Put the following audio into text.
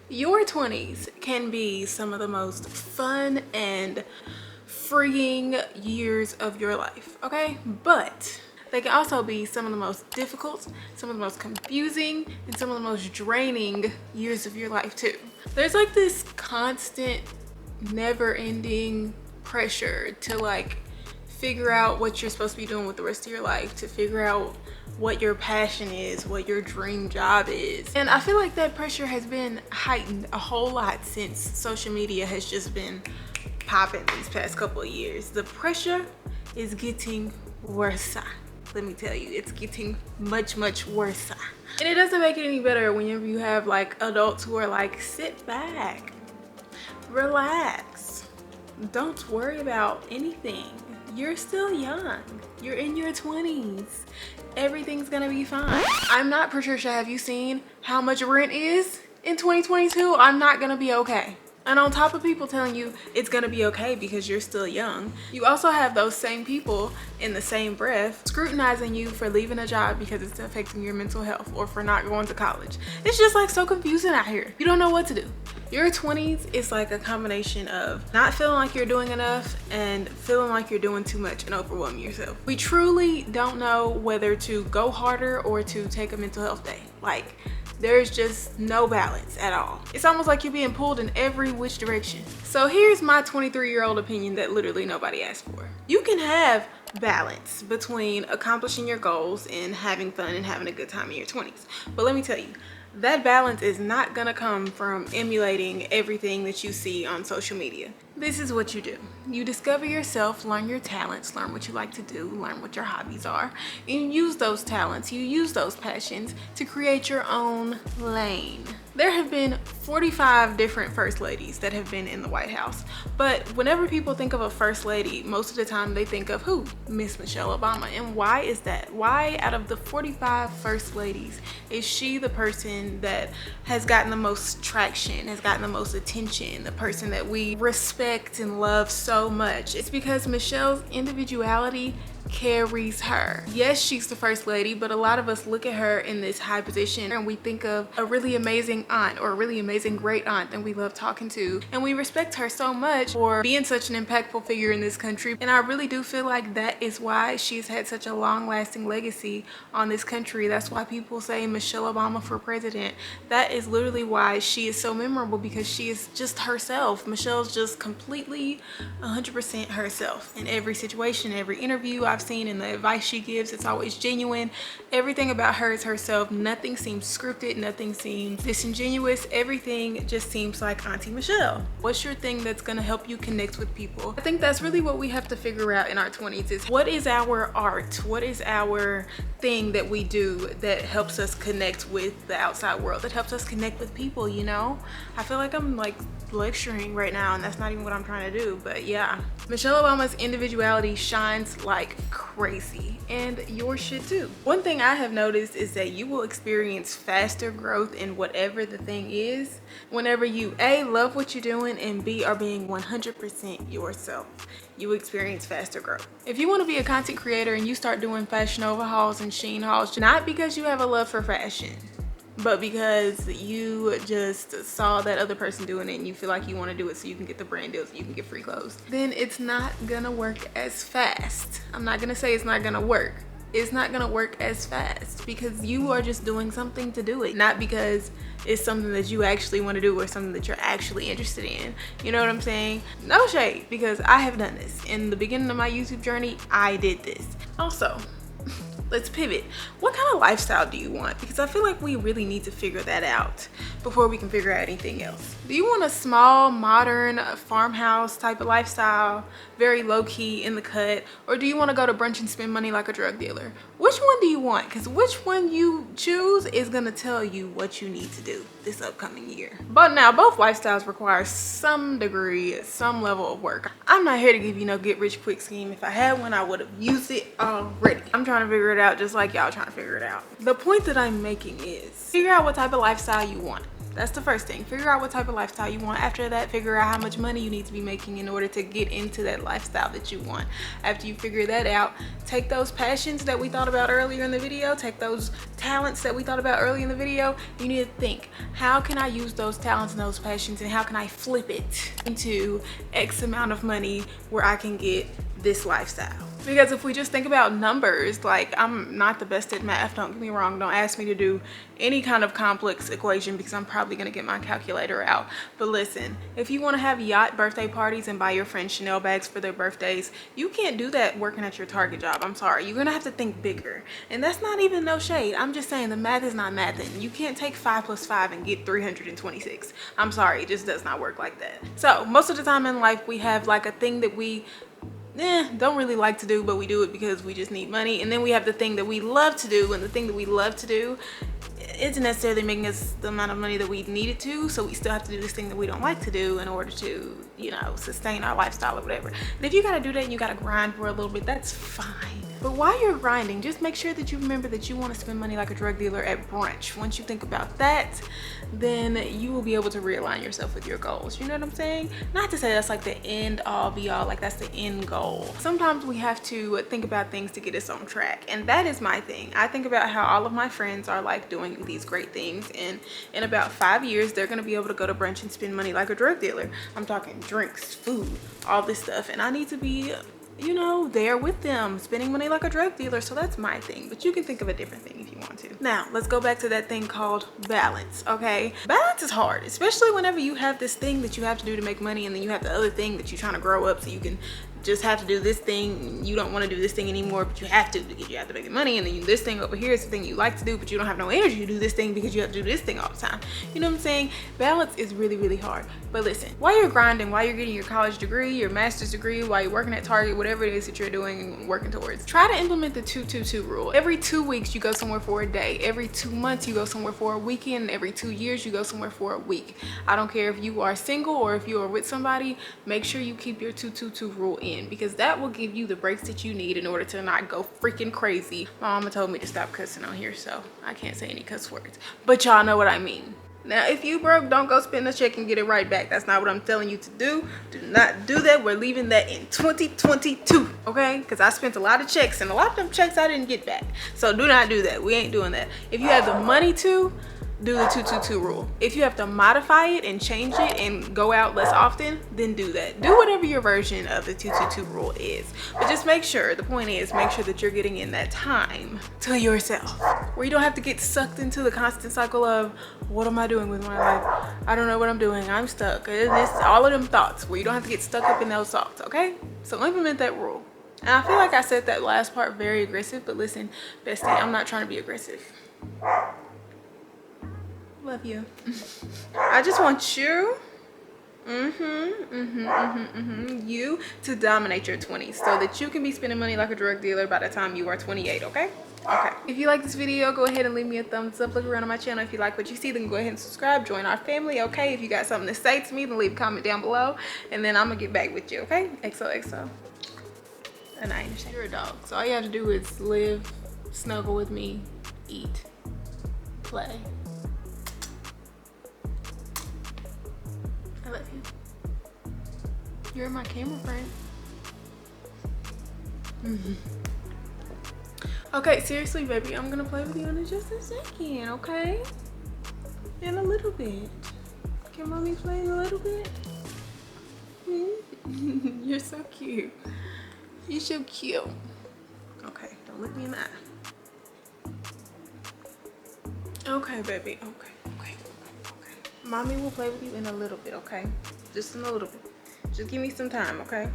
Your 20s can be some of the most fun and freeing years of your life, okay? But they can also be some of the most difficult, some of the most confusing, and some of the most draining years of your life too. There's like this constant, never-ending pressure to like figure out what you're supposed to be doing with the rest of your life, to figure out what your passion is, what your dream job is. And I feel like that pressure has been heightened a whole lot since social media has just been popping these past couple of years. The pressure is getting worse. Let me tell you, it's getting much worse. And it doesn't make it any better whenever you have like adults who are like, sit back, relax, don't worry about anything. You're still young. You're in your 20s. Everything's gonna be fine. I'm not Patricia. Have you seen how much rent is in 2022? I'm not gonna be okay. And on top of people telling you it's gonna be okay because you're still young, you also have those same people in the same breath scrutinizing you for leaving a job because it's affecting your mental health or for not going to college. It's just like so confusing out here. You don't know what to do. Your 20s is like a combination of not feeling like you're doing enough and feeling like you're doing too much and overwhelming yourself. We truly don't know whether to go harder or to take a mental health day. Like, there's just no balance at all. It's almost like you're being pulled in every which direction. So here's my 23-year-old opinion that literally nobody asked for. You can have balance between accomplishing your goals and having fun and having a good time in your 20s. But let me tell you, that balance is not gonna come from emulating everything that you see on social media. This is what you do. You discover yourself, learn your talents, learn what you like to do, learn what your hobbies are, and you use those talents, you use those passions to create your own lane. There have been 45 different first ladies that have been in the White House, but whenever people think of a first lady, most of the time they think of who? Miss Michelle Obama. And why is that? Why out of the 45 first ladies is she the person that has gotten the most traction, has gotten the most attention, the person that we respect and love so much? It's because Michelle's individuality carries her. Yes, she's the first lady, but a lot of us look at her in this high position and we think of a really amazing aunt or a really amazing great aunt that we love talking to, and we respect her so much for being such an impactful figure in this country. And I really do feel like that is why she's had such a long-lasting legacy on this country. That's why people say Michelle Obama for president. That is literally why she is so memorable, because she is just herself. Michelle's just completely 100% herself in every situation, every interview I've seen, and the advice she gives, it's always genuine. Everything about her is herself. Nothing seems scripted, nothing seems disingenuous. Everything just seems like Auntie Michelle. What's your thing that's gonna help you connect with people? I think that's really what we have to figure out in our 20s, is what is our art? What is our thing that we do that helps us connect with the outside world, that helps us connect with people, you know? I feel like I'm like lecturing right now, and that's not even what I'm trying to do, but yeah. Michelle Obama's individuality shines like crazy, and yours should too. One thing I have noticed is that you will experience faster growth in whatever the thing is whenever you A, love what you're doing, and B, are being 100% yourself. You experience faster growth. If you want to be a content creator and you start doing Fashion Nova hauls and Shein hauls, not because you have a love for fashion, but because you just saw that other person doing it and you feel like you want to do it so you can get the brand deals, you can get free clothes, then it's not gonna work as fast. I'm not gonna say it's not gonna work. It's not gonna work as fast because you are just doing something to do it, not because it's something that you actually want to do or something that you're actually interested in. You know what I'm saying? No shade, because I have done this. In the beginning of my YouTube journey, I did this. Also, let's pivot. What kind of lifestyle do you want? Because I feel like we really need to figure that out before we can figure out anything else. Do you want a small, modern farmhouse type of lifestyle, very low-key in the cut? Or do you want to go to brunch and spend money like a drug dealer? Which one do you want? Because which one you choose is going to tell you what you need to do this upcoming year. But now, both lifestyles require some degree, some level of work. I'm not here to give you no get-rich-quick scheme. If I had one, I would have used it already. I'm trying to figure it out just like y'all trying to figure it out. The point that I'm making is figure out what type of lifestyle you want. That's the first thing. Figure out what type of lifestyle you want. After that, figure out how much money you need to be making in order to get into that lifestyle that you want. After you figure that out, take those passions that we thought about earlier in the video, take those talents that we thought about earlier in the video. You need to think, how can I use those talents and those passions, and how can I flip it into X amount of money where I can get this lifestyle? Because if we just think about numbers, like, I'm not the best at math, don't get me wrong, don't ask me to do any kind of complex equation because I'm probably gonna get my calculator out. But listen, if you want to have yacht birthday parties and buy your friends Chanel bags for their birthdays, you can't do that working at your Target job. I'm sorry, you're gonna have to think bigger. And that's not even no shade, I'm just saying the math is not mathing. You can't take 5 plus 5 and get 326. I'm sorry, it just does not work like that. So most of the time in life we have like a thing that we don't really like to do, but we do it because we just need money. And then we have the thing that we love to do, and the thing that we love to do isn't necessarily making us the amount of money that we need it to, so we still have to do this thing that we don't like to do in order to, you know, sustain our lifestyle or whatever. And if you gotta do that and you gotta grind for a little bit, that's fine. But while you're grinding, just make sure that you remember that you want to spend money like a drug dealer at brunch. Once you think about that, then you will be able to realign yourself with your goals. You know what I'm saying? Not to say that's like the end all be all, like that's the end goal. Sometimes we have to think about things to get us on track, and that is my thing. I think about how all of my friends are like doing these great things, and in about 5 years they're gonna be able to go to brunch and spend money like a drug dealer. I'm talking drinks, food, all this stuff, and I need to be, you know, there with them, spending money like a drug dealer. So that's my thing, but you can think of a different thing if you want to. Now let's go back to that thing called balance. Okay, balance is hard, especially whenever you have this thing that you have to do to make money, and then you have the other thing that you're trying to grow up so you can just have to do this thing. You don't want to do this thing anymore, but you have to because you have to make the money. And then this thing over here is the thing you like to do, but you don't have no energy to do this thing because you have to do this thing all the time. You know what I'm saying? Balance is really, really hard. But listen, while you're grinding, while you're getting your college degree, your master's degree, while you're working at Target, whatever it is that you're doing and working towards, try to implement the 2-2-2 rule. Every 2 weeks you go somewhere for a day. Every 2 months you go somewhere for a weekend. Every 2 years you go somewhere for a week. I don't care if you are single or if you are with somebody, make sure you keep your 2-2-2 rule in, because that will give you the breaks that you need in order to not go freaking crazy. My mama told me to stop cussing on here, so I can't say any cuss words, but y'all know what I mean. Now, if you broke, don't go spend the check and get it right back. That's not what I'm telling you to do. Do not do that. We're leaving that in 2022, okay? Because I spent a lot of checks, and a lot of them checks I didn't get back. So do not do that. We ain't doing that. If you have the money to, do the 2-2-2 rule. If you have to modify it and change it and go out less often, then do that. Do whatever your version of the 2-2-2 rule is. But just make sure, the point is, make sure that you're getting in that time to yourself, where you don't have to get sucked into the constant cycle of, what am I doing with my life? I don't know what I'm doing. I'm stuck. It's all of them thoughts, where you don't have to get stuck up in those thoughts, okay? So implement that rule. And I feel like I said that last part very aggressive, but listen, bestie, I'm not trying to be aggressive. Love you. I just want you, you to dominate your 20s so that you can be spending money like a drug dealer by the time you are 28, okay? Okay. If you like this video, go ahead and leave me a thumbs up. Look around on my channel. If you like what you see, then go ahead and subscribe. Join our family, okay? If you got something to say to me, then leave a comment down below, and then I'm gonna get back with you, okay? XOXO. And I understand. You're a dog, so all you have to do is live, snuggle with me, eat, play. I love you. You're my camera friend. Okay, seriously, baby, I'm gonna play with you in just a second, okay? In a little bit. Can mommy play a little bit? You're so cute. You're so cute. Okay, don't look me in the eye. Okay, baby, okay. Mommy will play with you in a little bit, okay? Just in a little bit. Just give me some time, okay?